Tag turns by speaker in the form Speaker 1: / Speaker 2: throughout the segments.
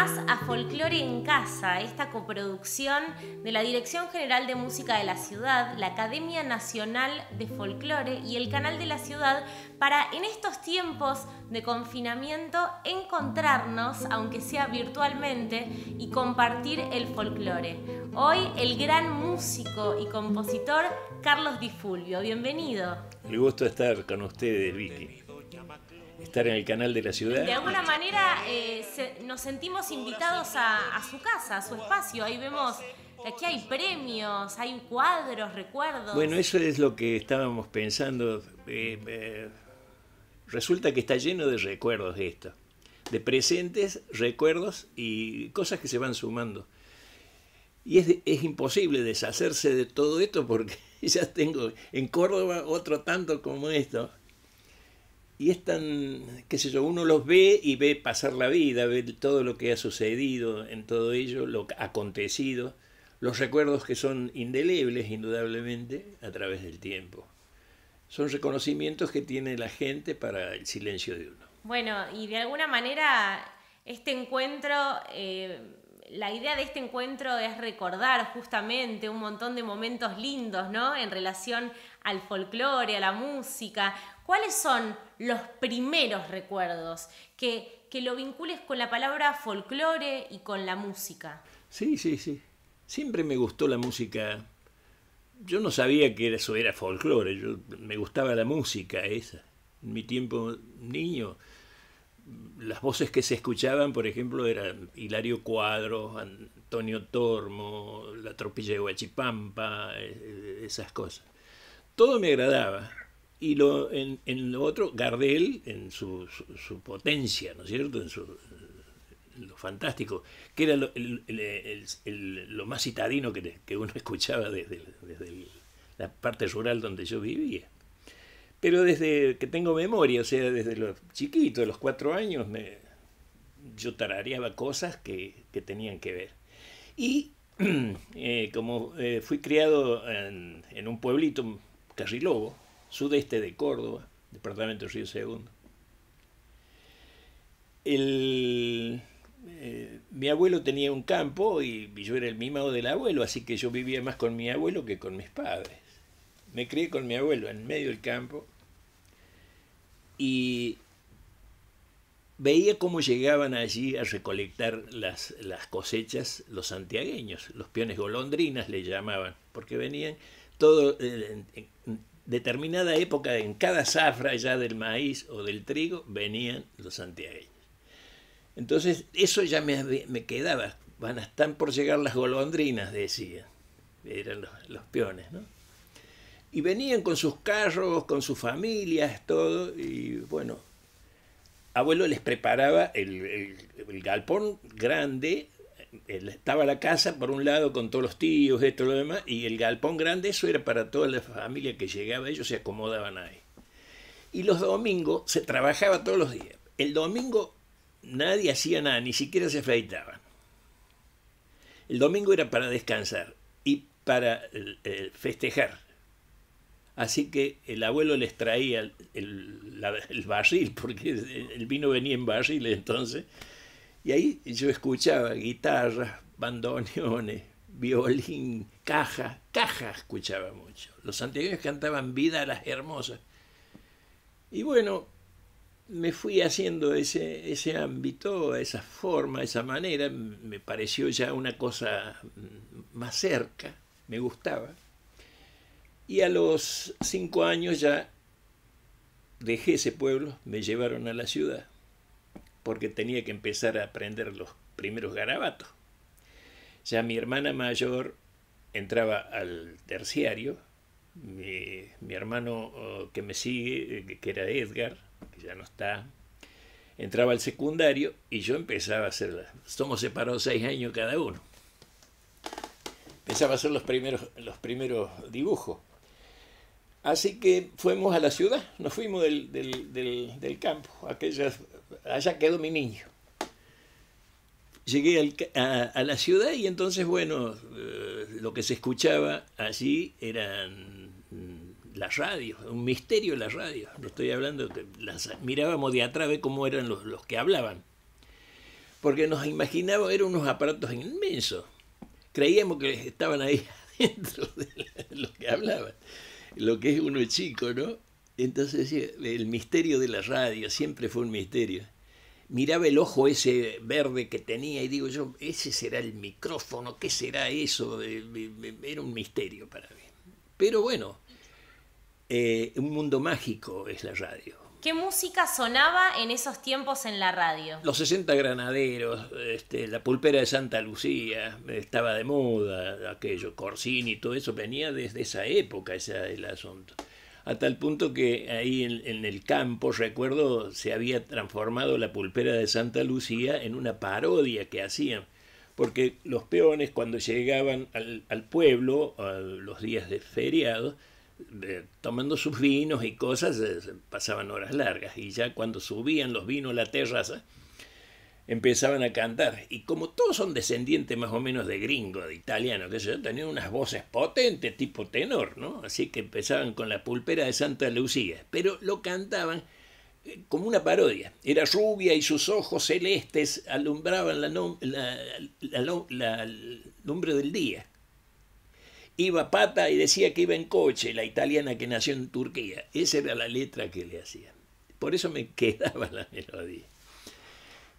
Speaker 1: más a Folclore en Casa, esta coproducción de la Dirección General de Música de la Ciudad, la Academia Nacional de Folclore y el Canal de la Ciudad, para en estos tiempos de confinamiento encontrarnos, aunque sea virtualmente, y compartir el folclore. Hoy el gran músico y compositor Carlos Di Fulvio. Bienvenido.
Speaker 2: El gusto de estar con ustedes, Vicky. Estar en el Canal de la Ciudad.
Speaker 1: De alguna manera nos sentimos invitados a su casa, a su espacio. Ahí vemos que aquí hay premios, hay cuadros, recuerdos.
Speaker 2: Bueno, eso es lo que estábamos pensando. Resulta que está lleno de recuerdos esto. De presentes, recuerdos y cosas que se van sumando. Y es imposible deshacerse de todo esto porque ya tengo en Córdoba otro tanto como esto. Y es tan, qué sé yo, uno los ve y ve pasar la vida, ve todo lo que ha sucedido en todo ello, lo acontecido, los recuerdos que son indelebles, indudablemente, a través del tiempo. Son reconocimientos que tiene la gente para el silencio de uno.
Speaker 1: Bueno, y de alguna manera este encuentro, la idea de este encuentro es recordar justamente un montón de momentos lindos, ¿no? En relación al folclore, a la música. ¿Cuáles son los primeros recuerdos que lo vincules con la palabra folclore y con la música?
Speaker 2: Sí. Siempre me gustó la música. Yo no sabía que eso era folclore, me gustaba la música esa. En mi tiempo niño, las voces que se escuchaban, por ejemplo, eran Hilario Cuadros, Antonio Tormo, la Tropilla de Huachipampa, esas cosas. Todo me agradaba. Y en lo otro, Gardel, en su potencia, ¿no es cierto? En lo fantástico, que era lo más citadino que uno escuchaba desde la parte rural donde yo vivía. Pero desde que tengo memoria, o sea, desde los chiquitos, de los 4 años, yo tarareaba cosas que tenían que ver. Y como fui criado en un pueblito, Carrilobo, sudeste de Córdoba, departamento Río Segundo. Mi abuelo tenía un campo y yo era el mimado del abuelo, así que yo vivía más con mi abuelo que con mis padres. Me crié con mi abuelo en medio del campo y veía cómo llegaban allí a recolectar las cosechas los santiagueños, los peones golondrinas le llamaban, porque venían todo en determinada época, en cada zafra ya del maíz o del trigo, venían los santiagueños. Entonces eso ya me quedaba, están por llegar las golondrinas, decían, eran los peones, ¿no? Y venían con sus carros, con sus familias, todo, y bueno, abuelo les preparaba el galpón grande. Estaba la casa por un lado con todos los tíos, esto, lo demás, y el galpón grande, eso era para toda la familia que llegaba, ellos se acomodaban ahí. Y los domingos se trabajaba todos los días. El domingo nadie hacía nada, ni siquiera se afeitaban. El domingo era para descansar y para festejar. Así que el abuelo les traía el barril, porque el vino venía en barril entonces. Y ahí yo escuchaba guitarras, bandoneones, violín, caja escuchaba mucho. Los santiagueños cantaban Vida a las Hermosas. Y bueno, me fui haciendo ese ámbito, esa forma, esa manera, me pareció ya una cosa más cerca, me gustaba. Y a los 5 años ya dejé ese pueblo, me llevaron a la ciudad, porque tenía que empezar a aprender los primeros garabatos. Ya mi hermana mayor entraba al terciario, mi hermano que me sigue, que era Edgar, que ya no está, entraba al secundario y yo empezaba a hacer, somos separados 6 años cada uno. Empezaba a hacer los primeros dibujos. Así que fuimos a la ciudad, nos fuimos del campo, allá quedó mi niño. Llegué a la ciudad y entonces, bueno, lo que se escuchaba allí eran las radios, un misterio las radios. Le estoy hablando, mirábamos de atrás, ve cómo eran los que hablaban. porque nos imaginábamos, eran unos aparatos inmensos. Creíamos que estaban ahí adentro de lo que hablaban, lo que es uno chico, ¿no? Entonces el misterio de la radio siempre fue un misterio. Miraba el ojo ese verde que tenía y digo yo, ese será el micrófono, ¿qué será eso? Era un misterio para mí. Pero bueno, un mundo mágico es la radio.
Speaker 1: ¿Qué música sonaba en esos tiempos en la radio?
Speaker 2: Los 60 Granaderos, la Pulpera de Santa Lucía, estaba de moda aquello, Corsini y todo eso venía desde esa época, ese era el asunto. A tal punto que ahí en el campo, recuerdo, se había transformado la Pulpera de Santa Lucía en una parodia que hacían, porque los peones cuando llegaban al pueblo, a los días de feriado, tomando sus vinos y cosas, pasaban horas largas, y ya cuando subían los vinos a la terraza, empezaban a cantar, y como todos son descendientes más o menos de gringo, de italiano, que yo, tenían unas voces potentes, tipo tenor, ¿no? Así que empezaban con la Pulpera de Santa Lucía, pero lo cantaban como una parodia. Era rubia y sus ojos celestes alumbraban la lumbre del día. Iba pata y decía que iba en coche, la italiana que nació en Turquía. Esa era la letra que le hacían. Por eso me quedaba la melodía.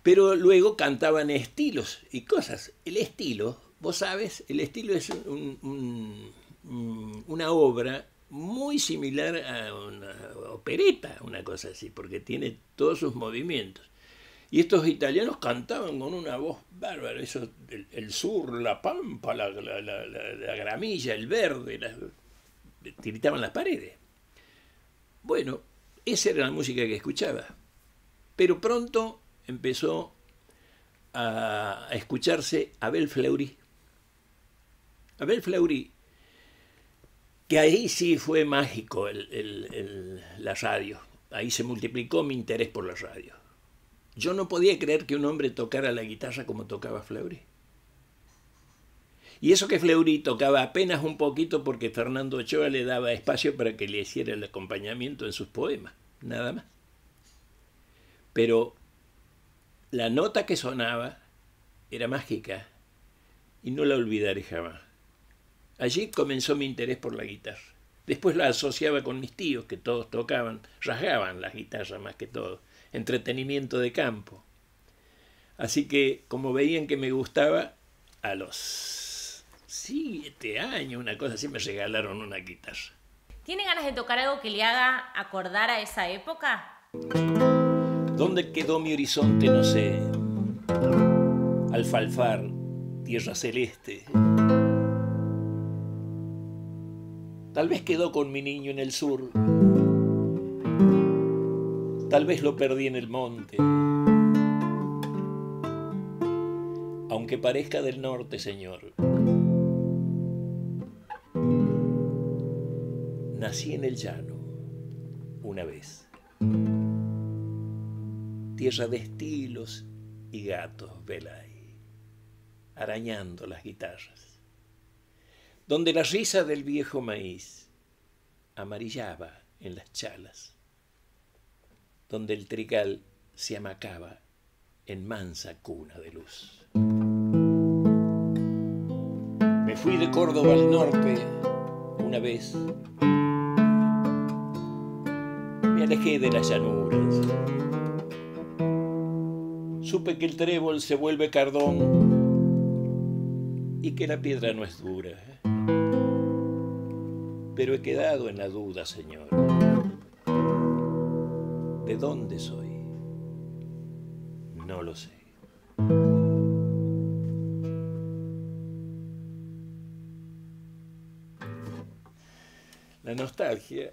Speaker 2: Pero luego cantaban estilos y cosas. El estilo, vos sabes, el estilo es una obra muy similar a una opereta, una cosa así, porque tiene todos sus movimientos. Y estos italianos cantaban con una voz bárbara, eso, el sur, la pampa, la gramilla, el verde, tiritaban las paredes. Bueno, esa era la música que escuchaba. Pero pronto empezó a escucharse Abel Fleury. Abel Fleury, que ahí sí fue mágico la radio. Ahí se multiplicó mi interés por la radio. Yo no podía creer que un hombre tocara la guitarra como tocaba Fleury. Y eso que Fleury tocaba apenas un poquito porque Fernando Ochoa le daba espacio para que le hiciera el acompañamiento en sus poemas, nada más. Pero la nota que sonaba era mágica y no la olvidaré jamás. Allí comenzó mi interés por la guitarra. Después la asociaba con mis tíos, que todos tocaban, rasgaban las guitarras más que todo. Entretenimiento de campo. Así que, como veían que me gustaba, a los 7 años, una cosa así, me regalaron una guitarra.
Speaker 1: ¿Tiene ganas de tocar algo que le haga acordar a esa época?
Speaker 2: ¿Dónde quedó mi horizonte? No sé. Alfalfar, tierra celeste. Tal vez quedó con mi niño en el sur. Tal vez lo perdí en el monte. Aunque parezca del norte, señor. Nací en el llano una vez. Tierra de estilos y gatos, vela ahí, arañando las guitarras. Donde la risa del viejo maíz amarillaba en las chalas. Donde el trigal se amacaba en mansa cuna de luz. Me fui de Córdoba al norte una vez. Me alejé de las llanuras. Supe que el trébol se vuelve cardón y que la piedra no es dura. Pero he quedado en la duda, señor. ¿De dónde soy? No lo sé. La nostalgia.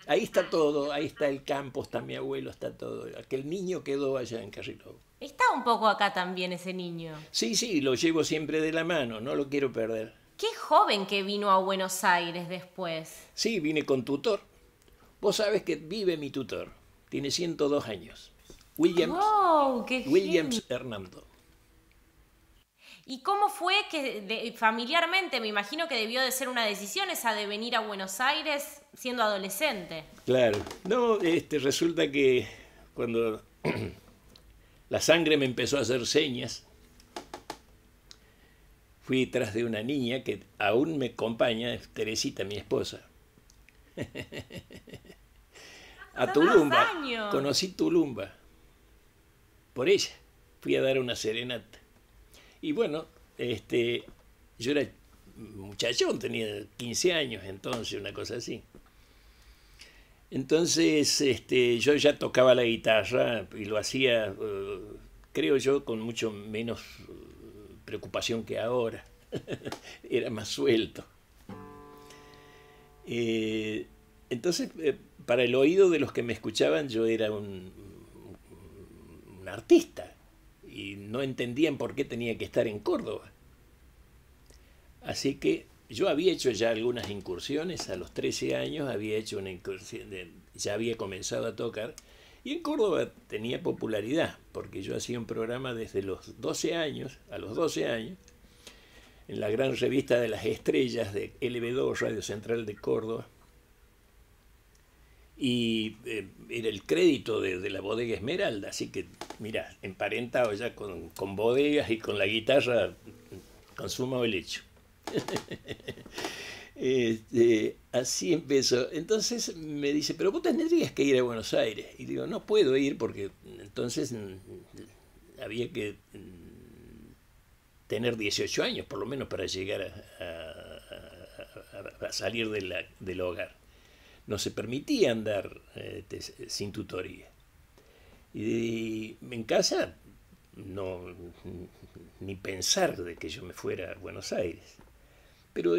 Speaker 2: Ahí está todo, ahí está el campo, está mi abuelo, está todo. Aquel niño quedó allá en Carriló.
Speaker 1: Está un poco acá también ese niño.
Speaker 2: Sí, lo llevo siempre de la mano, no lo quiero perder.
Speaker 1: Qué joven que vino a Buenos Aires después.
Speaker 2: Sí, vine con tutor. Vos sabés que vive mi tutor. Tiene 102 años. Williams Hernando.
Speaker 1: ¿Y cómo fue que familiarmente, me imagino que debió de ser una decisión esa de venir a Buenos Aires siendo adolescente?
Speaker 2: Claro. No, resulta que cuando La sangre me empezó a hacer señas. Fui tras de una niña que aún me acompaña, Teresita, mi esposa. A Tulumba. Conocí Tulumba. Por ella. Fui a dar una serenata. Y bueno, yo era muchachón, tenía 15 años entonces, una cosa así. Entonces yo ya tocaba la guitarra y lo hacía, creo yo, con mucho menos preocupación que ahora. Era más suelto. Entonces, para el oído de los que me escuchaban, yo era un artista y no entendían por qué tenía que estar en Córdoba. Así que yo había hecho ya algunas incursiones, a los 13 años había hecho una incursión, ya había comenzado a tocar, y en Córdoba tenía popularidad, porque yo hacía un programa desde los 12 años, a los 12 años, en la gran revista de las estrellas de LB2, Radio Central de Córdoba, y era el crédito de la bodega Esmeralda, así que, mira, emparentado ya con bodegas y con la guitarra, consumado el hecho. Así empezó. Entonces me dice, pero vos tendrías que ir a Buenos Aires. Y digo, no puedo ir porque entonces había que tener 18 años por lo menos para llegar a salir del hogar. No se permitía andar sin tutoría. Y en casa no, ni pensar de que yo me fuera a Buenos Aires. Pero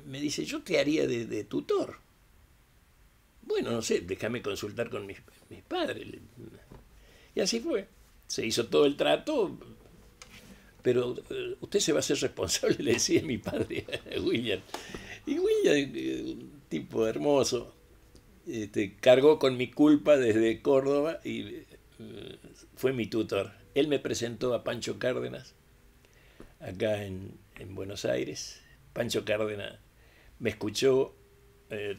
Speaker 2: me dice, yo te haría de tutor. Bueno, no sé, déjame consultar con mis padres. Y así fue. Se hizo todo el trato, pero usted se va a hacer responsable, le decía mi padre a William. Y William, un tipo hermoso, cargó con mi culpa desde Córdoba y fue mi tutor. Él me presentó a Pancho Cárdenas, acá en Buenos Aires. Pancho Cárdenas me escuchó,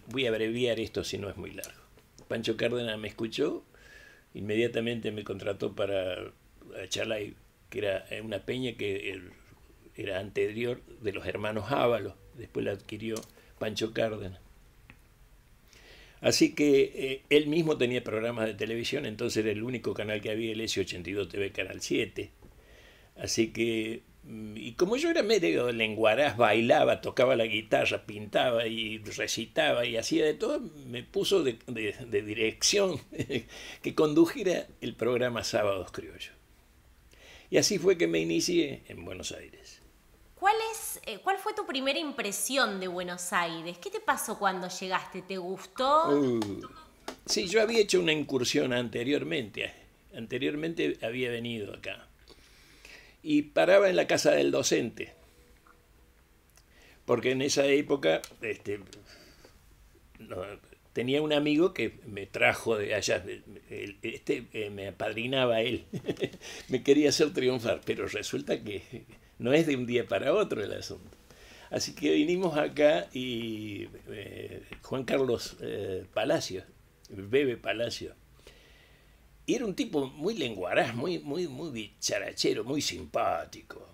Speaker 2: voy a abreviar esto si no es muy largo. Pancho Cárdenas me escuchó, inmediatamente me contrató para Achalay, que era una peña que era anterior de los hermanos Ábalos, después la adquirió Pancho Cárdenas. Así que él mismo tenía programas de televisión, entonces era el único canal que había, el S82 TV Canal 7. Así que, y como yo era medio lenguaraz, bailaba, tocaba la guitarra, pintaba y recitaba y hacía de todo, me puso de dirección que condujera el programa Sábados Criollos. Y así fue que me inicié en Buenos Aires.
Speaker 1: ¿Cuál fue tu primera impresión de Buenos Aires? ¿Qué te pasó cuando llegaste? ¿Te gustó?
Speaker 2: Sí, yo había hecho una incursión anteriormente. Anteriormente había venido acá. Y paraba en la casa del docente. Porque en esa época tenía un amigo que me trajo de allá. Me apadrinaba él. Me quería hacer triunfar, pero resulta que no es de un día para otro el asunto. Así que vinimos acá y Juan Carlos Palacio, Bebe Palacio, y era un tipo muy lenguaraz, muy bicharachero, muy simpático.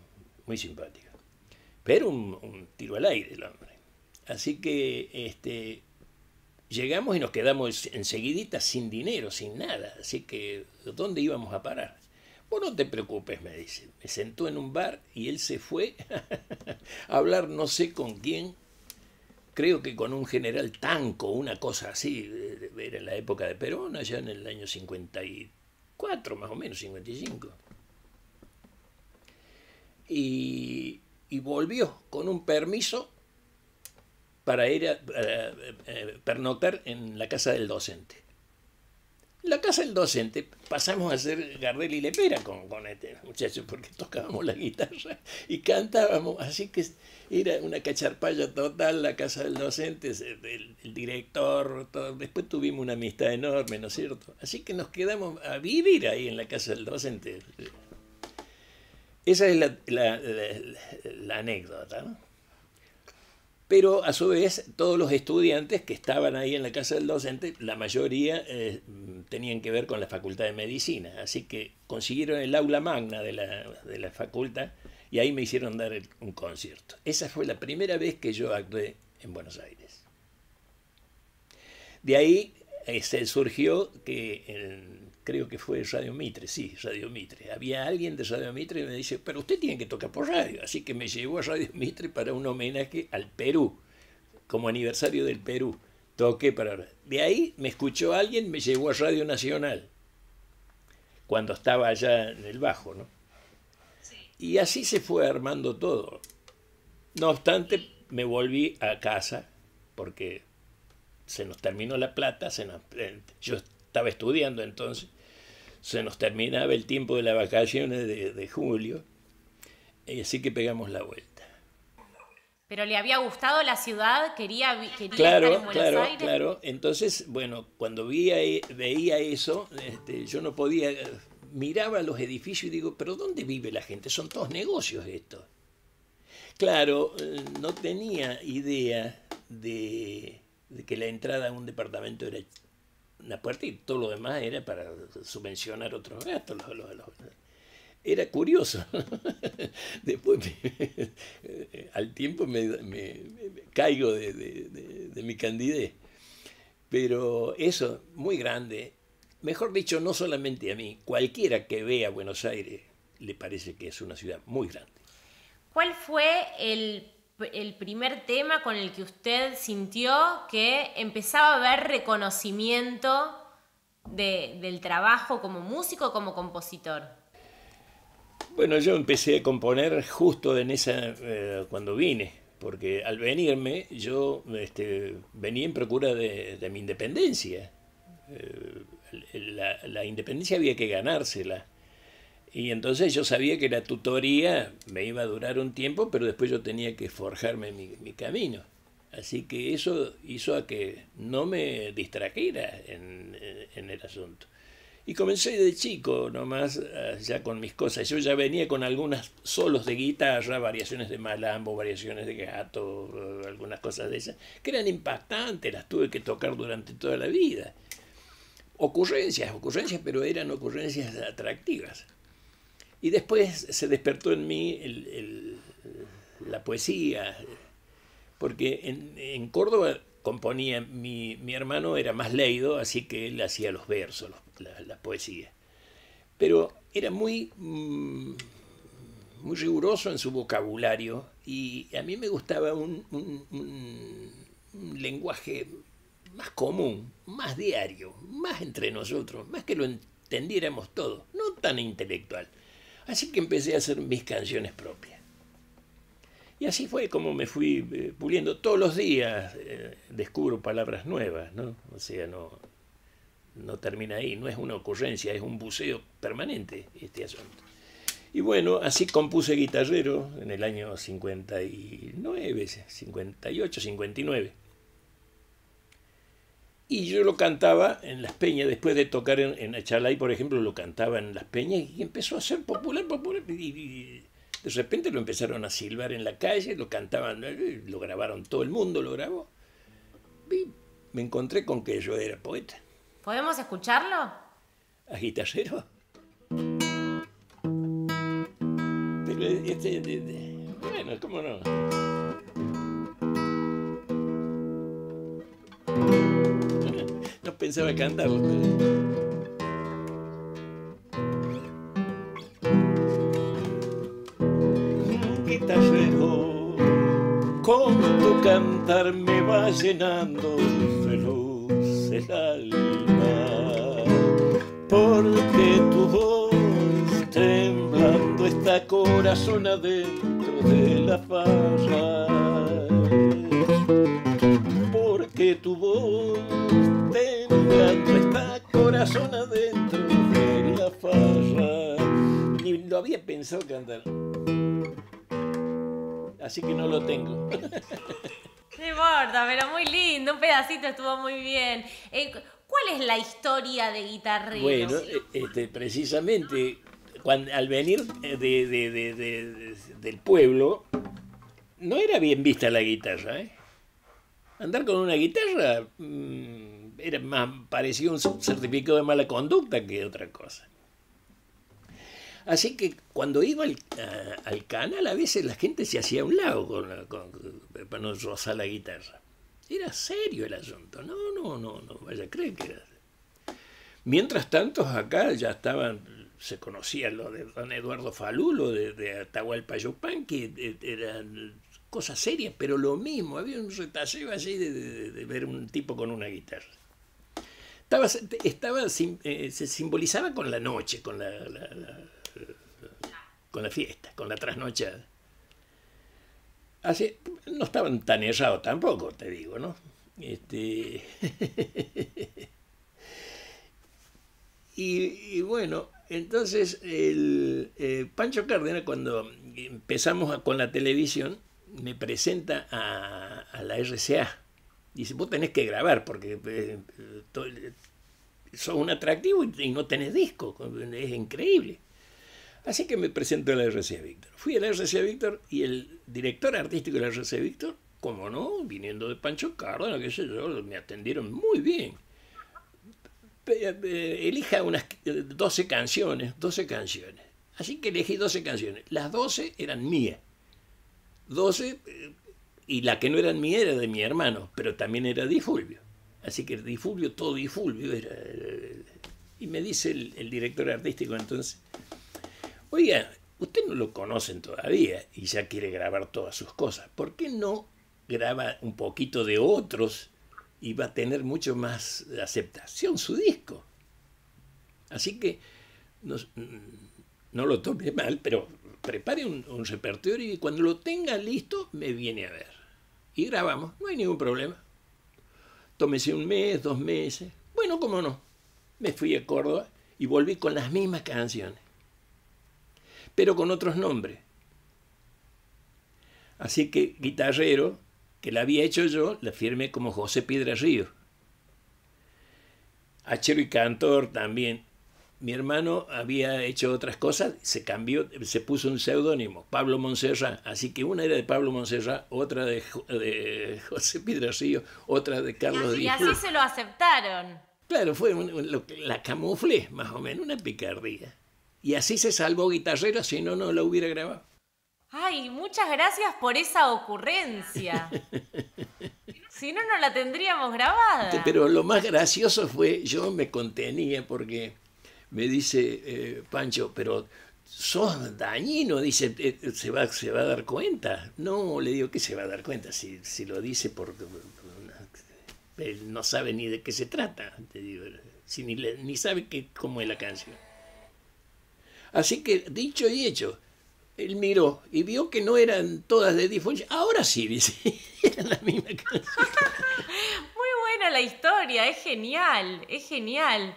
Speaker 2: Pero un tiro al aire el hombre. Así que llegamos y nos quedamos enseguidita sin dinero, sin nada. Así que, ¿dónde íbamos a parar? Vos no te preocupes, me dice. Me sentó en un bar y él se fue a hablar no sé con quién, creo que con un general Tanco, una cosa así, era en la época de Perón, allá en el año 54, más o menos, 55. Y volvió con un permiso para ir a pernoctar en la casa del docente. La casa del docente pasamos a ser Gardel y Lepera con este muchacho, porque tocábamos la guitarra y cantábamos, así que era una cacharpaya total la casa del docente, el director, todo. Después tuvimos una amistad enorme, ¿no es cierto? Así que nos quedamos a vivir ahí en la casa del docente. Esa es la anécdota, ¿no? Pero a su vez todos los estudiantes que estaban ahí en la casa del docente, la mayoría tenían que ver con la Facultad de Medicina, así que consiguieron el aula magna de la facultad y ahí me hicieron dar un concierto. Esa fue la primera vez que yo actué en Buenos Aires. De ahí se surgió que creo que fue Radio Mitre, sí, Radio Mitre. Había alguien de Radio Mitre y me dice, pero usted tiene que tocar por radio. Así que me llevó a Radio Mitre para un homenaje al Perú, como aniversario del Perú. Toqué para... De ahí me escuchó alguien, me llevó a Radio Nacional, cuando estaba allá en el Bajo, ¿no? Sí. Y así se fue armando todo. No obstante, me volví a casa, porque se nos terminó la plata, yo estaba estudiando entonces, se nos terminaba el tiempo de las vacaciones de julio, y así que pegamos la vuelta.
Speaker 1: ¿Pero le había gustado la ciudad? ¿Quería
Speaker 2: claro,
Speaker 1: estar en Buenos Aires?
Speaker 2: Claro. Entonces, bueno, cuando veía eso, yo no podía, miraba los edificios y digo, ¿pero dónde vive la gente? Son todos negocios estos. Claro, no tenía idea de que la entrada a un departamento era una puerta y todo lo demás era para subvencionar otros gastos. Era curioso. Después al tiempo me caigo de mi candidez. Pero eso, muy grande. Mejor dicho, no solamente a mí, cualquiera que vea Buenos Aires le parece que es una ciudad muy grande.
Speaker 1: ¿Cuál fue el primer tema con el que usted sintió que empezaba a haber reconocimiento del trabajo como músico, como compositor?
Speaker 2: Bueno, yo empecé a componer justo en cuando vine, porque al venirme yo venía en procura de mi independencia. La independencia había que ganársela. Y entonces yo sabía que la tutoría me iba a durar un tiempo, pero después yo tenía que forjarme mi camino. Así que eso hizo a que no me distrajera en el asunto. Y comencé de chico nomás, ya con mis cosas. Yo ya venía con algunas solos de guitarra, variaciones de malambo, variaciones de gato, algunas cosas de esas, que eran impactantes, las tuve que tocar durante toda la vida. Ocurrencias, pero eran ocurrencias atractivas. Y después se despertó en mí la poesía, porque en Córdoba componía, mi hermano era más leído, así que él hacía los versos, la poesía. Pero era muy riguroso en su vocabulario y a mí me gustaba un lenguaje más común, más diario, más entre nosotros, más que lo entendiéramos todos, no tan intelectual. Así que empecé a hacer mis canciones propias. Y así fue como me fui puliendo. Todos los días descubro palabras nuevas, ¿no? O sea, no termina ahí, no es una ocurrencia, es un buceo permanente este asunto. Y bueno, así compuse Guitarrero en el año 59, 58, 59. Y yo lo cantaba en las peñas, después de tocar en Achalay, por ejemplo, lo cantaba en las peñas y empezó a ser popular, y de repente lo empezaron a silbar en la calle, lo cantaban, lo grabaron, todo el mundo lo grabó. Y me encontré con que yo era poeta.
Speaker 1: ¿Podemos escucharlo?
Speaker 2: ¿A Guitarrero? Pero bueno, ¿cómo no? No pensaba cantarlo, Guitarrero, con tu cantar me va llenando de luz el alma, porque tu voz temblando está corazón adentro de la farra, porque tu voz temblando está corazón adentro de la farra. Ni lo había pensado cantar, así que no lo tengo.
Speaker 1: No importa, pero muy lindo, un pedacito estuvo muy bien. ¿Cuál es la historia de Guitarrero?
Speaker 2: Bueno, precisamente al venir del pueblo, no era bien vista la guitarra, ¿eh? Andar con una guitarra era más parecido a un certificado de mala conducta que otra cosa. Así que cuando iba al canal, a veces la gente se hacía a un lado para no rozar la guitarra. Era serio el asunto. No, vaya a creer que era. Mientras tanto, acá ya se conocía lo de don Eduardo Falú, lo de Atahualpa Yupanqui, eran cosas serias, pero lo mismo, había un retaseo así de ver un tipo con una guitarra. Se simbolizaba con la noche, con la fiesta, con la trasnochada. Así, no estaban tan errados tampoco, te digo, ¿no? Y bueno, entonces Pancho Cárdenas, cuando empezamos con la televisión, me presenta a la RCA. Dice, vos tenés que grabar porque sos un atractivo y no tenés disco, es increíble. Así que me presento a la RCA Víctor. Fui a la RCA Víctor y el director artístico de la RCA Víctor, como no, viniendo de Pancho Cárdenas, qué sé yo, me atendieron muy bien. Elija unas 12 canciones. Así que elegí 12 canciones. Las 12 eran mías. 12, y la que no eran mía era de mi hermano, pero también era Di Fulvio. Así que todo Di Fulvio era. Y me dice el director artístico entonces, oiga, usted no lo conocen todavía y ya quiere grabar todas sus cosas. ¿Por qué no graba un poquito de otros y va a tener mucho más aceptación su disco? Así que no lo tome mal, pero prepare un repertorio y cuando lo tenga listo me viene a ver. Y grabamos, no hay ningún problema. Tómese un mes, 2 meses. Bueno, cómo no. Me fui a Córdoba y volví con las mismas canciones, pero con otros nombres. Así que guitarrero, que la había hecho yo, la firmé como José Piedra Ríos. Hachero y cantor también. Mi hermano había hecho otras cosas, se cambió, se puso un seudónimo, Pablo Montserrat. Así que una era de Pablo Montserrat, otra de José Piedra Ríos, otra de Carlos Díaz.
Speaker 1: Y así se lo aceptaron.
Speaker 2: Claro, la camuflé, más o menos, una picardía. Y así se salvó guitarrero, si no, no la hubiera grabado.
Speaker 1: Ay, muchas gracias por esa ocurrencia. Si no, no la tendríamos grabada.
Speaker 2: Pero lo más gracioso fue, yo me contenía porque me dice Pancho, pero sos dañino, dice, se va a dar cuenta. No, le digo, ¿qué se va a dar cuenta? Si lo dice porque él no sabe ni de qué se trata, te digo, si ni sabe cómo es la canción. Así que, dicho y hecho, él miró y vio que no eran todas de Di Fulvio. Ahora sí, dice, eran la misma canción.
Speaker 1: Muy buena la historia, es genial, es genial.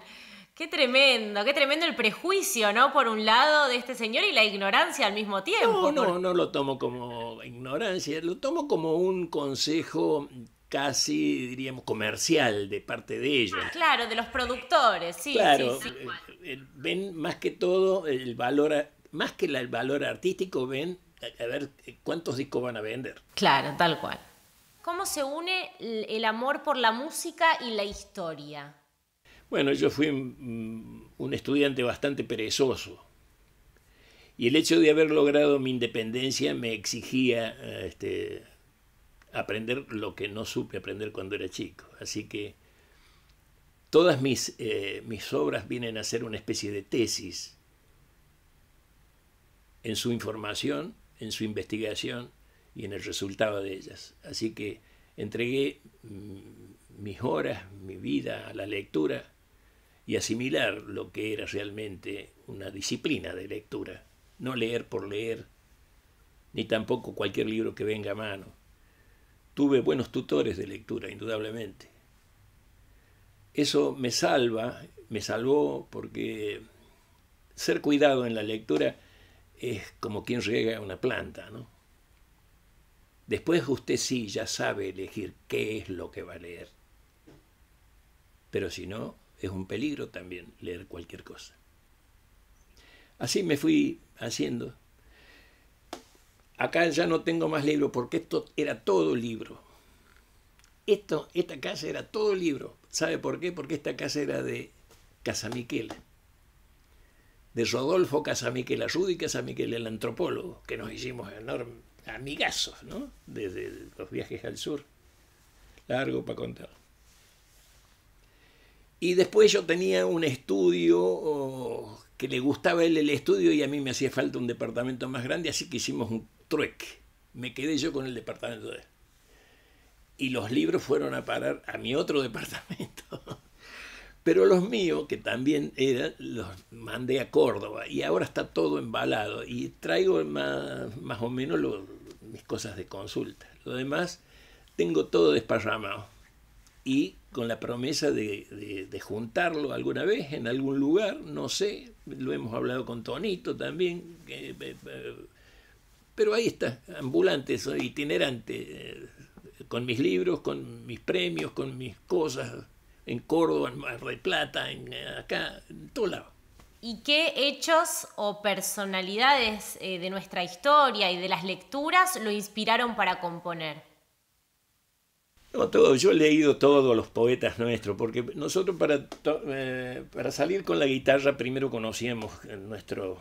Speaker 1: Qué tremendo el prejuicio, ¿no? Por un lado de este señor y la ignorancia al mismo tiempo.
Speaker 2: No lo tomo como ignorancia, lo tomo como un consejo casi, diríamos, comercial de parte de ellos.
Speaker 1: Claro, de los productores, sí.
Speaker 2: Claro,
Speaker 1: sí.
Speaker 2: ven más que todo el valor, más que el valor artístico, ven a ver cuántos discos van a vender.
Speaker 1: Claro, tal cual. ¿Cómo se une el amor por la música y la historia?
Speaker 2: Bueno, yo fui un estudiante bastante perezoso y el hecho de haber logrado mi independencia me exigía aprender lo que no supe aprender cuando era chico. Así que todas mis obras vienen a ser una especie de tesis en su información, en su investigación y en el resultado de ellas. Así que entregué mis horas, mi vida a la lectura y asimilar lo que era realmente una disciplina de lectura. No leer por leer, ni tampoco cualquier libro que venga a mano. Tuve buenos tutores de lectura, indudablemente. Eso me salvó porque ser cuidado en la lectura es como quien riega una planta, ¿no? Después usted sí ya sabe elegir qué es lo que va a leer. Pero si no, es un peligro también leer cualquier cosa. Así me fui haciendo. Acá ya no tengo más libros porque esto era todo libro. Esta casa era todo libro. ¿Sabe por qué? Porque esta casa era de Casamiquela, de Rodolfo Casamiquela, Rudy Casamiquela, el antropólogo, que nos hicimos enormes amigazos, ¿no? Desde los viajes al sur. Largo para contar. Y después yo tenía un estudio que le gustaba a él el estudio y a mí me hacía falta un departamento más grande, así que hicimos un trueque. Me quedé yo con el departamento de él. Y los libros fueron a parar a mi otro departamento. Pero los míos, que también eran, los mandé a Córdoba y ahora está todo embalado. Y traigo más o menos mis cosas de consulta. Lo demás, tengo todo desparramado. Y con la promesa de juntarlo alguna vez en algún lugar, no sé, lo hemos hablado con Tonito también. Pero ahí está, ambulante, soy itinerante, con mis libros, con mis premios, con mis cosas, en Córdoba, en Mar del Plata, acá, en todo lado.
Speaker 1: ¿Y qué hechos o personalidades de nuestra historia y de las lecturas lo inspiraron para componer?
Speaker 2: No, todo. Yo he leído todos los poetas nuestros, porque nosotros para salir con la guitarra primero conocíamos nuestros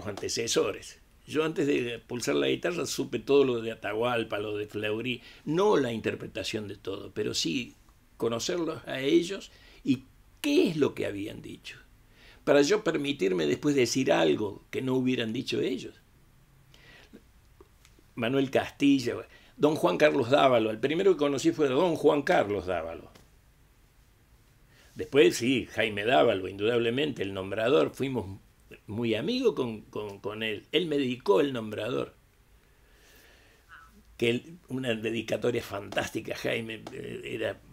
Speaker 2: antecesores. Yo antes de pulsar la guitarra supe todo lo de Atahualpa, lo de Fleury, no la interpretación de todo, pero sí conocerlos a ellos y qué es lo que habían dicho, para yo permitirme después decir algo que no hubieran dicho ellos. Manuel Castilla, don Juan Carlos Dávalo, el primero que conocí fue don Juan Carlos Dávalo. Después sí, Jaime Dávalo, indudablemente, el nombrador, fuimos muy amigo con él. Él me dedicó el nombrador. Una dedicatoria fantástica, Jaime,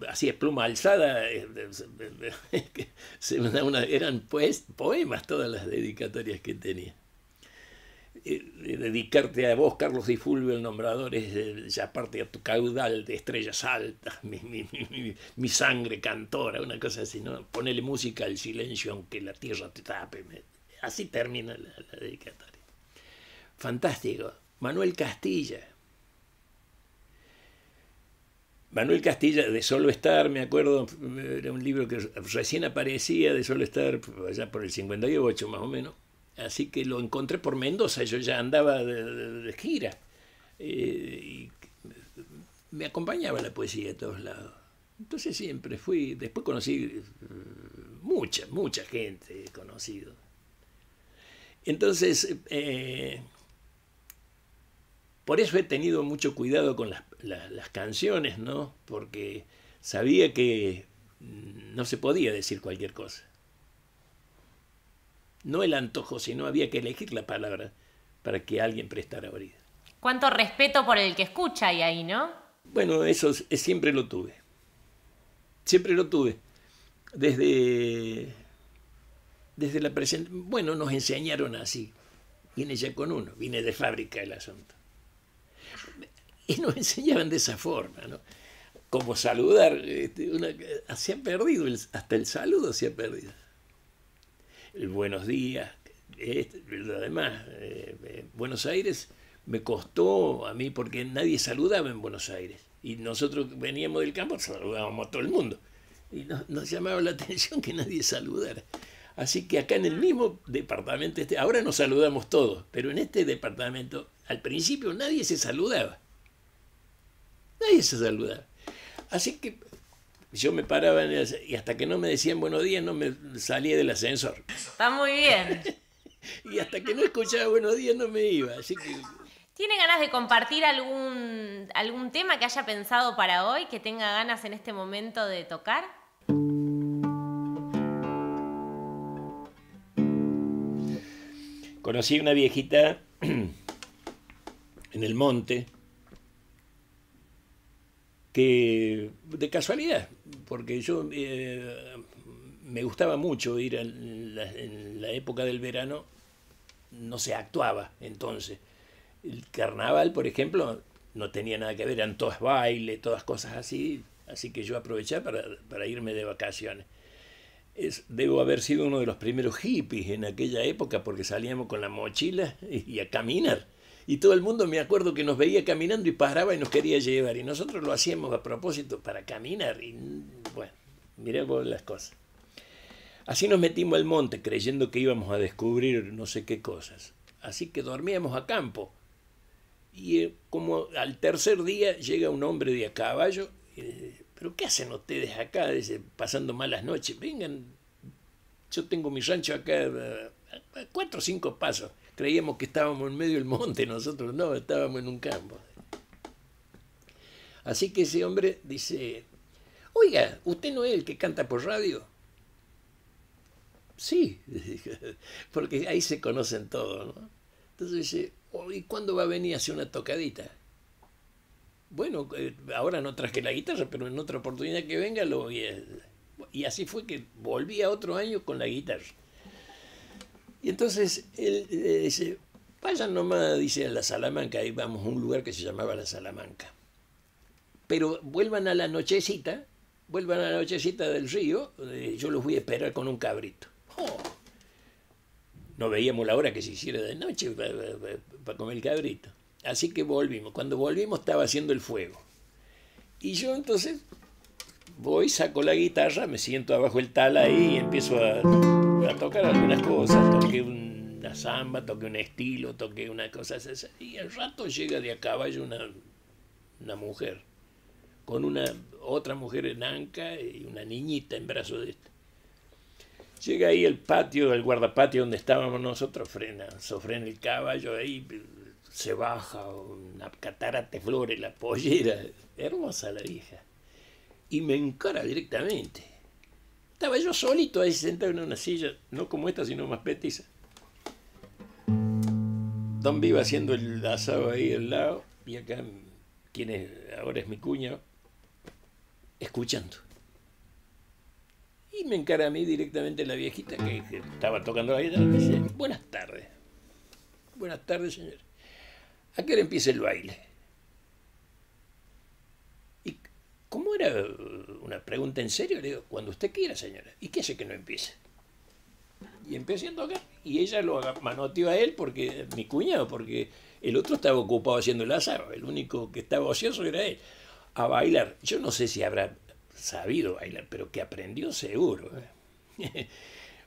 Speaker 2: hacía pluma alzada, eran poemas todas las dedicatorias que tenía. Dedicarte a vos, Carlos Di Fulvio, el nombrador, es ya parte a tu caudal de estrellas altas, mi sangre cantora, una cosa así, ¿no? Ponele música al silencio aunque la tierra te tape. Así termina la dedicatoria. Fantástico. Manuel Castilla, de Solo Estar, me acuerdo, era un libro que recién aparecía, de Solo Estar, allá por el 58 más o menos. Así que lo encontré por Mendoza, yo ya andaba de gira. Y me acompañaba la poesía de todos lados. Entonces siempre fui, después conocí mucha gente he conocido. Entonces, por eso he tenido mucho cuidado con las canciones, ¿no? Porque sabía que no se podía decir cualquier cosa. No el antojo, sino había que elegir la palabra para que alguien prestara oído.
Speaker 1: Cuánto respeto por el que escucha hay ahí, ¿no?
Speaker 2: Bueno, eso siempre lo tuve. Siempre lo tuve. Desde la presentación. Bueno, nos enseñaron así. Viene ya con uno, viene de fábrica el asunto. Y nos enseñaban de esa forma, ¿no? Como saludar. Se ha perdido, hasta el saludo se ha perdido. El buenos días, además, Buenos Aires me costó a mí porque nadie saludaba en Buenos Aires y nosotros veníamos del campo, saludábamos a todo el mundo y nos llamaba la atención que nadie saludara. Así que acá en el mismo departamento, ahora nos saludamos todos, pero en este departamento al principio nadie se saludaba. Así que yo me paraba y hasta que no me decían buenos días no me salía del ascensor.
Speaker 1: Está muy bien.
Speaker 2: Y hasta que no escuchaba buenos días no me iba. Así que...
Speaker 1: ¿Tiene ganas de compartir algún tema que haya pensado para hoy, que tenga ganas en este momento de tocar?
Speaker 2: Conocí una viejita en el monte que de casualidad, porque yo me gustaba mucho ir en la época del verano, no se actuaba entonces. El carnaval, por ejemplo, no tenía nada que ver, eran todas bailes, todas cosas así que yo aproveché para irme de vacaciones. Debo haber sido uno de los primeros hippies en aquella época porque salíamos con la mochila y a caminar. Y todo el mundo, me acuerdo que nos veía caminando y paraba y nos quería llevar. Y nosotros lo hacíamos a propósito para caminar. Y bueno, mirá vos las cosas. Así nos metimos al monte creyendo que íbamos a descubrir no sé qué cosas. Así que dormíamos a campo. Y como al tercer día llega un hombre de a caballo y dice, ¿pero qué hacen ustedes acá? Dice, pasando malas noches. Vengan, yo tengo mi rancho acá a 4 o 5 pasos. Creíamos que estábamos en medio del monte, nosotros no, estábamos en un campo. Así que ese hombre dice, oiga, ¿usted no es el que canta por radio? Sí, porque ahí se conocen todos, ¿no? Entonces dice, ¿y cuándo va a venir a hacer una tocadita? Bueno, ahora no traje la guitarra, pero en otra oportunidad que venga lo voy a... Y así fue que volví a otro año con la guitarra. Y entonces él dice, vayan nomás, dice, a la Salamanca, ahí vamos a un lugar que se llamaba la Salamanca. Pero vuelvan a la nochecita del río, yo los voy a esperar con un cabrito. Oh. No veíamos la hora que se hiciera de noche para comer el cabrito. Así que volvimos. Cuando volvimos estaba haciendo el fuego. Y yo entonces voy, saco la guitarra, me siento abajo el tala ahí y empiezo a tocar algunas cosas. Toqué una samba, toqué un estilo, toqué una cosa así. Y al rato llega de a caballo una mujer, con otra mujer en anca y una niñita en brazos de este. Llega ahí el patio, el guardapatio donde estábamos nosotros, sofrena el caballo, ahí se baja una catarata de flores, la pollera, hermosa la vieja, y me encara directamente. Estaba yo solito ahí sentado en una silla, no como esta, sino más petiza. Don Viva haciendo el asado ahí al lado, y acá, ahora es mi cuñado, escuchando. Y me encara a mí directamente la viejita que estaba tocando la guitarra y me dice, buenas tardes, señor. ¿A qué hora empieza el baile? Y como era una pregunta en serio, le digo, cuando usted quiera, señora. ¿Y qué hace que no empiece? Y empecé a tocar, y ella lo manoteó a él, mi cuñado, porque el otro estaba ocupado haciendo el asado, el único que estaba ocioso era él. A bailar, yo no sé si habrá sabido bailar, pero que aprendió seguro.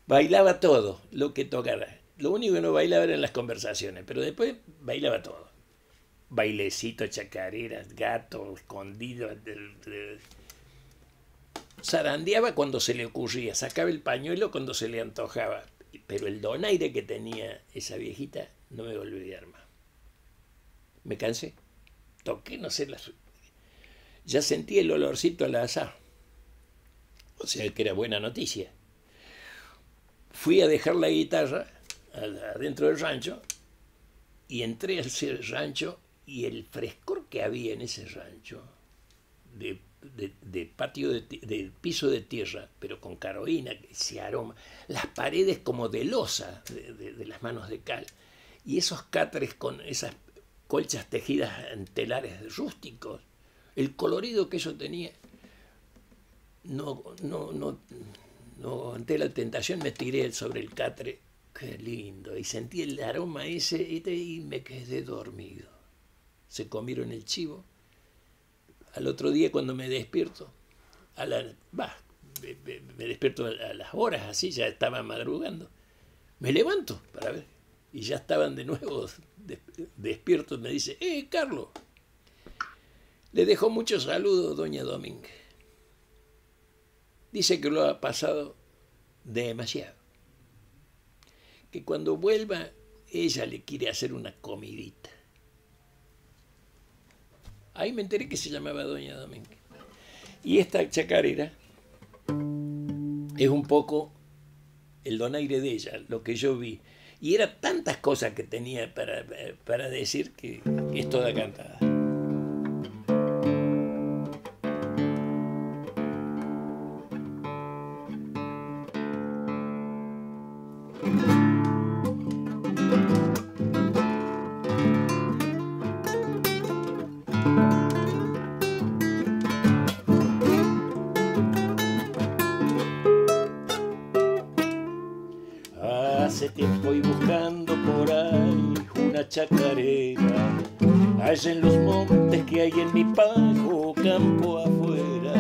Speaker 2: Bailaba todo lo que tocara. Lo único que no bailaba eran las conversaciones, pero después bailaba todo. Bailecito, chacareras, gato, escondido. Zarandeaba cuando se le ocurría, sacaba el pañuelo cuando se le antojaba. Pero el donaire que tenía esa viejita no me volvió a olvidar más. Me cansé. Toqué, no sé, ya sentí el olorcito al asado. O sea que era buena noticia. Fui a dejar la guitarra adentro del rancho y entré a ese rancho y el frescor que había en ese rancho de patio de piso de tierra, pero con carolina, ese aroma, las paredes como de losa de las manos de cal y esos catres con esas colchas tejidas en telares rústicos, el colorido que eso tenía. No, ante la tentación me tiré sobre el catre, qué lindo, y sentí el aroma ese y me quedé dormido. Se comieron el chivo. Al otro día cuando me despierto, me despierto a las horas así, ya estaba madrugando. Me levanto para ver, y ya estaban de nuevo despiertos. Me dice, Carlos, le dejó muchos saludos doña Domínguez. Dice que lo ha pasado demasiado. Que cuando vuelva, ella le quiere hacer una comidita. Ahí me enteré que se llamaba doña Domínguez. Y esta chacarera es un poco el donaire de ella, lo que yo vi. Y era tantas cosas que tenía para decir que es toda cantada. Hace tiempo y buscando por ahí una una chacarera. Allá en los montes que hay en mi pago, campo afuera,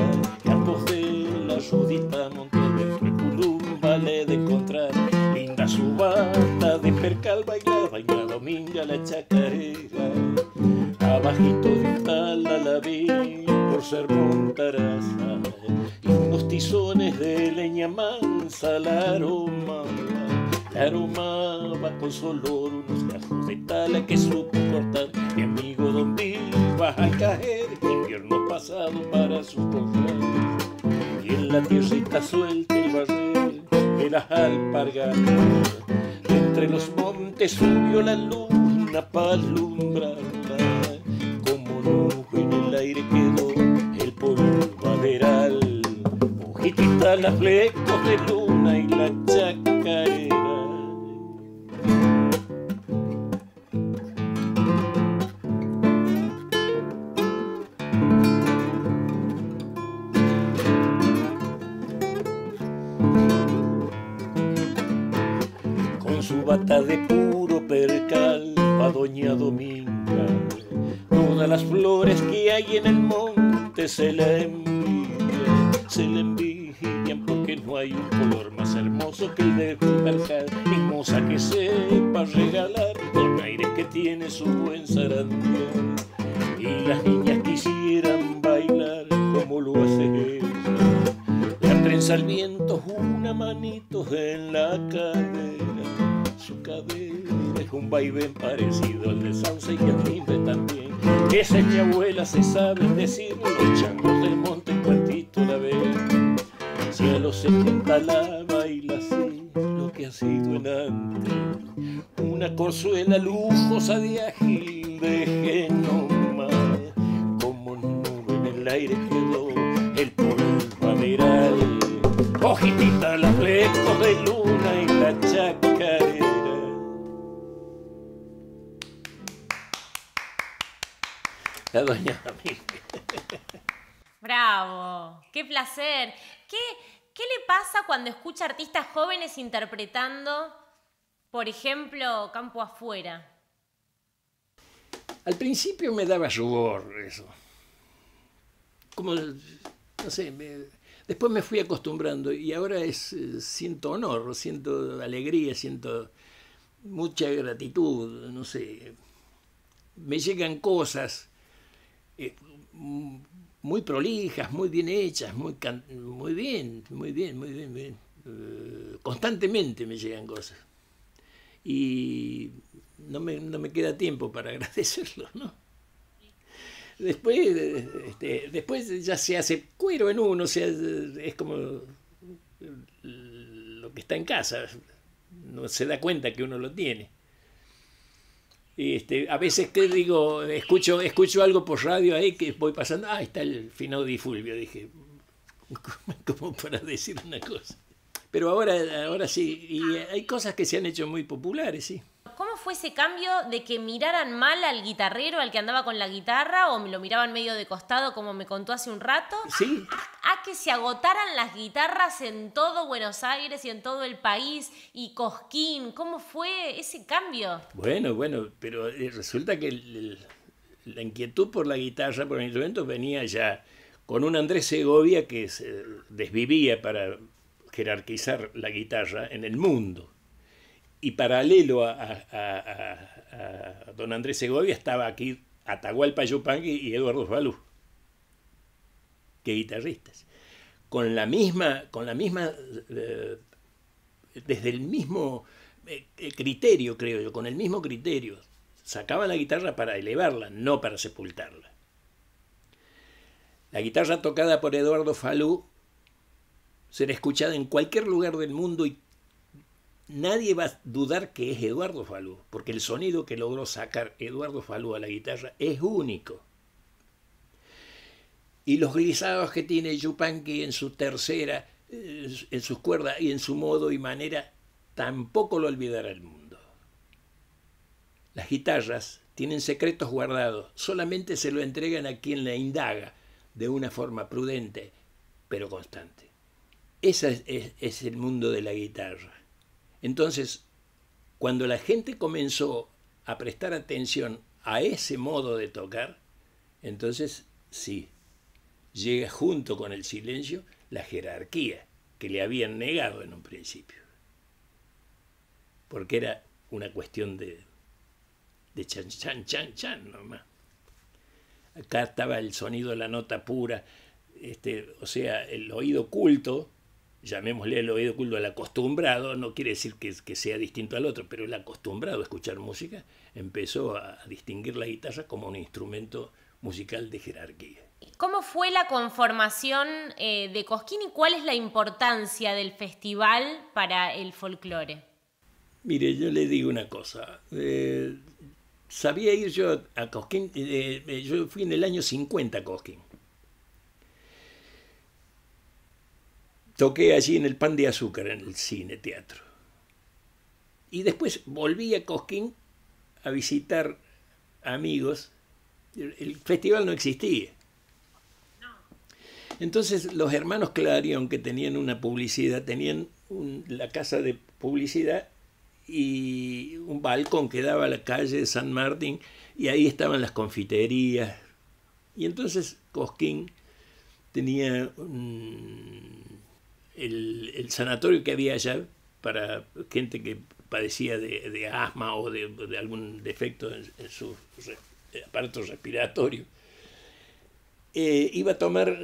Speaker 2: campos de la Judita, Montevideo, Culumba le de encontrar. Linda su bata de percal bailar, baila dominga la chacarera. Abajito de un tal la vi por ser montaraza, y unos tizones de leña mansa la aromaba con su olor unos gajos de tala que supo cortar mi amigo Don Vivas al caer invierno pasado para su corral. Y en la tierrita suelta el barril de las alpargatas, entre los montes subió la luna para alumbrarla. Como nube en el aire quedó el polvaderal, hojitita las flecos de luna y la chacarera. Con su bata de puro percal va doña Dominga, todas las flores que hay en el monte se la envidian porque no hay un color más hermoso que el de un percal, mimosa que sepa regalar el aire que tiene su buen zarandear. Y las niñas quisieran bailar como lo hace ella, la trenza al viento, una manito en la cadera. Su cadera es un vaivén parecido al de salsa y al timbre también. Esa es mi abuela, se sabe decir, los changos del monte en cuantito la ven. Si a los 70 la baila así, lo que ha sido en antes, una corzuela lujosa de ágil de genoma. Como nube en el aire quedó el polvaderal, hojitita la flecos de luna y la chacarera. La doña Dominga.
Speaker 1: ¡Bravo! ¡Qué placer! ¿Qué le pasa cuando escucha artistas jóvenes interpretando, por ejemplo, Campo Afuera?
Speaker 2: Al principio me daba rubor eso. Como, no sé, después me fui acostumbrando y ahora siento honor, siento alegría, siento mucha gratitud, no sé. Me llegan cosas muy prolijas, muy bien hechas, muy bien. Constantemente me llegan cosas. Y no me queda tiempo para agradecerlo, ¿no? Después ya se hace cuero en uno, es como lo que está en casa, no se da cuenta que uno lo tiene. A veces te digo, escucho algo por radio ahí que voy pasando, está el finado Di Fulvio, dije, como para decir una cosa. Pero ahora sí, y hay cosas que se han hecho muy populares, sí.
Speaker 1: ¿Cómo fue ese cambio de que miraran mal al guitarrero, al que andaba con la guitarra, o lo miraban medio de costado, como me contó hace un rato?
Speaker 2: Sí.
Speaker 1: A que se agotaran las guitarras en todo Buenos Aires y en todo el país, y Cosquín. ¿Cómo fue ese cambio?
Speaker 2: Bueno, pero resulta que la inquietud por la guitarra, por el instrumento, venía ya con un Andrés Segovia que se desvivía para jerarquizar la guitarra en el mundo. Y paralelo a don Andrés Segovia estaba aquí Atahualpa Yupanqui y Eduardo Falú, que guitarristas. Con la misma desde el mismo criterio, creo yo, con el mismo criterio. Sacaban la guitarra para elevarla, no para sepultarla. La guitarra tocada por Eduardo Falú será escuchada en cualquier lugar del mundo y nadie va a dudar que es Eduardo Falú, porque el sonido que logró sacar Eduardo Falú a la guitarra es único. Y los glisados que tiene Yupanqui en su tercera, en sus cuerdas y en su modo y manera, tampoco lo olvidará el mundo. Las guitarras tienen secretos guardados, solamente se lo entregan a quien la indaga de una forma prudente, pero constante. Ese es el mundo de la guitarra. Entonces, cuando la gente comenzó a prestar atención a ese modo de tocar, entonces sí, llega junto con el silencio la jerarquía que le habían negado en un principio. Porque era una cuestión de chan, chan, chan, chan nomás. Acá estaba el sonido de la nota pura, o sea, el oído culto, llamémosle el oído culto al acostumbrado, no quiere decir que sea distinto al otro, pero el acostumbrado a escuchar música empezó a distinguir la guitarra como un instrumento musical de jerarquía.
Speaker 1: ¿Cómo fue la conformación de Cosquín y cuál es la importancia del festival para el folclore?
Speaker 2: Mire, yo le digo una cosa. Sabía ir yo a Cosquín, yo fui en el año 50 a Cosquín. Toqué allí en el Pan de Azúcar, en el cine teatro. Y después volví a Cosquín a visitar amigos. El festival no existía. Entonces los hermanos Clarion, que tenían una publicidad, tenían la casa de publicidad y un balcón que daba a la calle de San Martín, y ahí estaban las confiterías. Y entonces Cosquín tenía el sanatorio que había allá para gente que padecía de asma o de algún defecto en su aparato respiratorio. Iba a tomar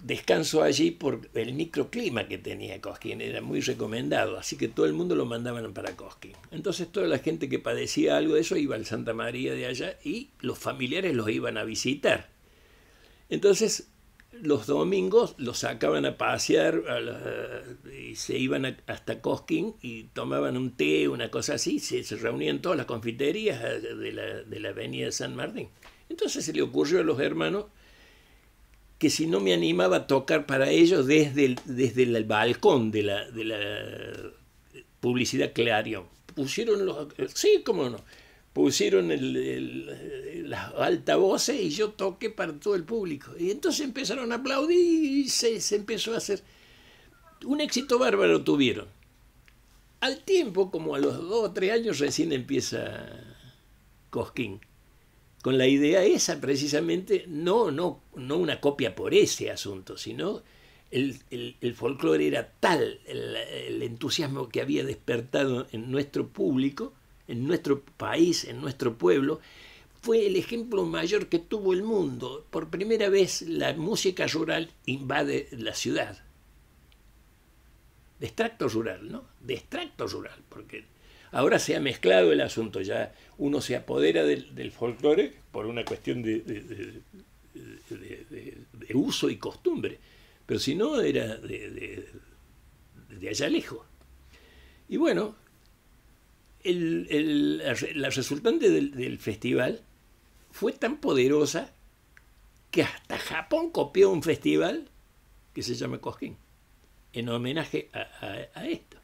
Speaker 2: descanso allí por el microclima que tenía Cosquín, era muy recomendado, así que todo el mundo lo mandaban para Cosquín. Entonces toda la gente que padecía algo de eso iba al Santa María de allá y los familiares los iban a visitar. Entonces los domingos los sacaban a pasear y se iban hasta Cosquín y tomaban un té, una cosa así, se reunían todas las confiterías de la avenida San Martín. Entonces se le ocurrió a los hermanos que si no me animaba a tocar para ellos desde el balcón de la publicidad Clarion. Pusieron pusieron las altavoces y yo toqué para todo el público. Y entonces empezaron a aplaudir y se empezó a hacer. Un éxito bárbaro tuvieron. Al tiempo, como a los 2 o 3 años, recién empieza Cosquín. Con la idea esa, precisamente, no una copia por ese asunto, sino el folclore era tal, el entusiasmo que había despertado en nuestro público, en nuestro país, en nuestro pueblo, fue el ejemplo mayor que tuvo el mundo. Por primera vez la música rural invade la ciudad. De extracto rural, ¿no? De extracto rural, porque ahora se ha mezclado el asunto, ya uno se apodera del folclore por una cuestión de uso y costumbre, pero si no era de allá lejos. Y bueno, la resultante del festival fue tan poderosa que hasta Japón copió un festival que se llama Cosquín, en homenaje a esto.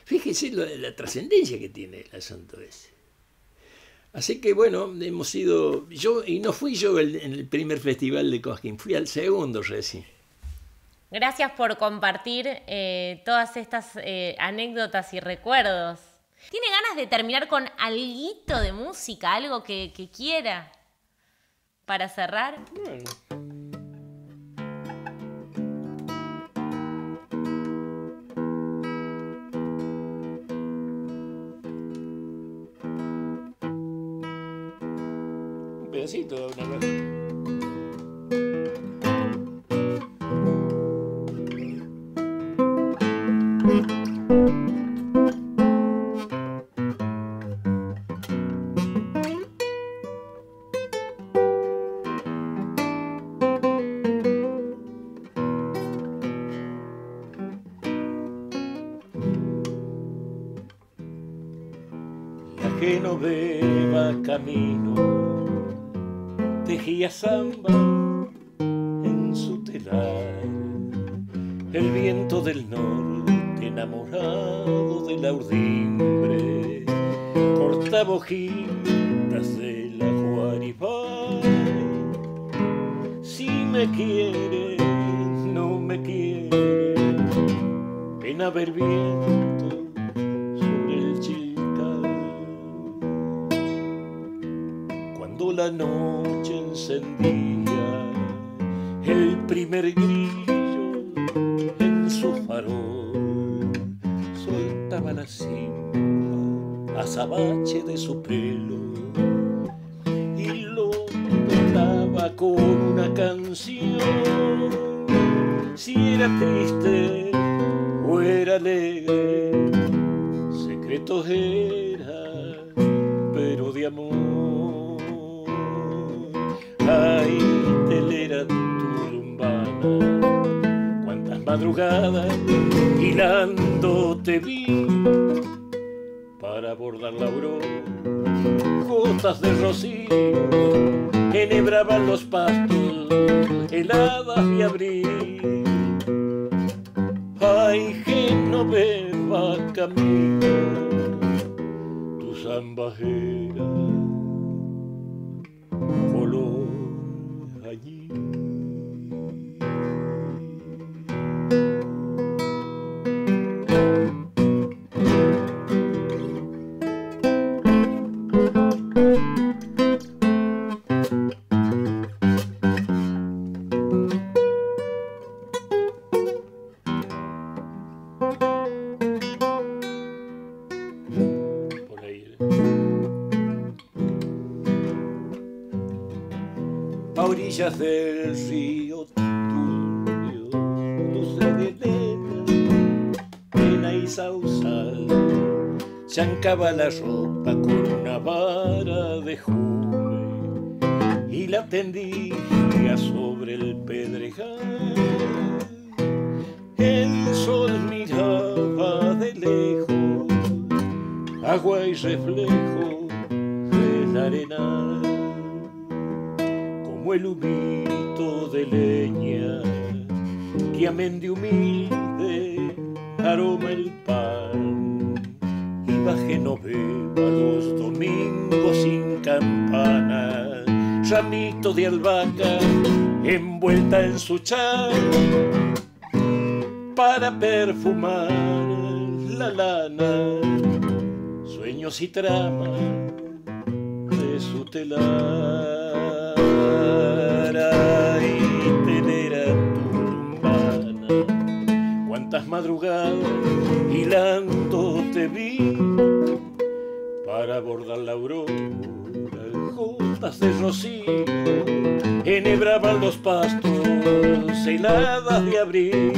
Speaker 2: Fíjese la trascendencia que tiene el asunto ese. Así que bueno, hemos ido, y no fui yo en el primer festival de Cosquín, fui al segundo recién.
Speaker 1: Gracias por compartir todas estas anécdotas y recuerdos. ¿Tiene ganas de terminar con alguito de música, algo que quiera para cerrar?
Speaker 2: Bueno. Un pedacito, una cosa. Genoveva camino tejía samba en su telar, el viento del norte enamorado de la urdimbre cortaba hojitas de la Guaribay. Si me quiere, no me quiere, ven a ver viento sobre el Chilcal. noche encendía el primer grillo en su farol, soltaba la cimba azabache de su pelo y lo tocaba con una canción. Si era triste o era alegre, secretos eran, pero de amor. Ay, telera turumbana, cuántas madrugadas hilando te vi para bordar la aurora. Gotas de rocío enhebraban los pastos heladas de abril. Ay, Genoveva camina tu zambajera, color allí. A orillas del río turbio, dulce de pena y sausal, chancaba la ropa con una vara de jume y la tendía sobre el pedregal. El sol miraba de lejos, agua y reflejo del arenal, como el humito de leña que amén de humilde aroma el pan. Iba Genoveva los domingos sin campana, ramito de albahaca envuelta en su chal, para perfumar la lana, sueños y tramas de su telar. Ay, telera turumbana, cuántas madrugadas hilando te vi para bordar la aurora. Gotas de rocío enhebraban los pastos heladas de abril.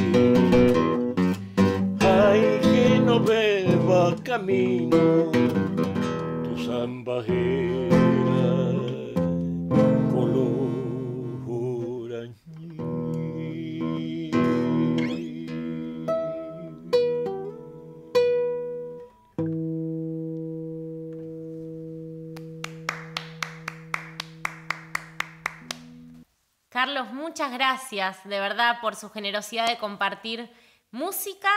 Speaker 2: Ay, Genoveva camino tu zambajera, color añil.
Speaker 1: Carlos, muchas gracias de verdad por su generosidad de compartir música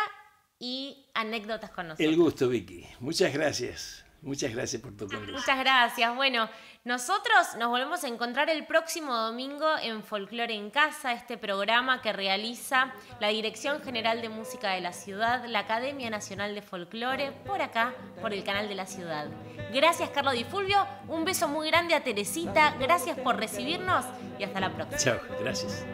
Speaker 1: y anécdotas con nosotros.
Speaker 2: El gusto, Vicky. Muchas gracias. Muchas gracias por tu conversación.
Speaker 1: Muchas gracias. Bueno, nosotros nos volvemos a encontrar el próximo domingo en Folclore en Casa, este programa que realiza la Dirección General de Música de la Ciudad, la Academia Nacional de Folclore, por acá, por el canal de la ciudad. Gracias, Carlos Di Fulvio. Un beso muy grande a Teresita. Gracias por recibirnos y hasta la próxima.
Speaker 2: Chao, gracias.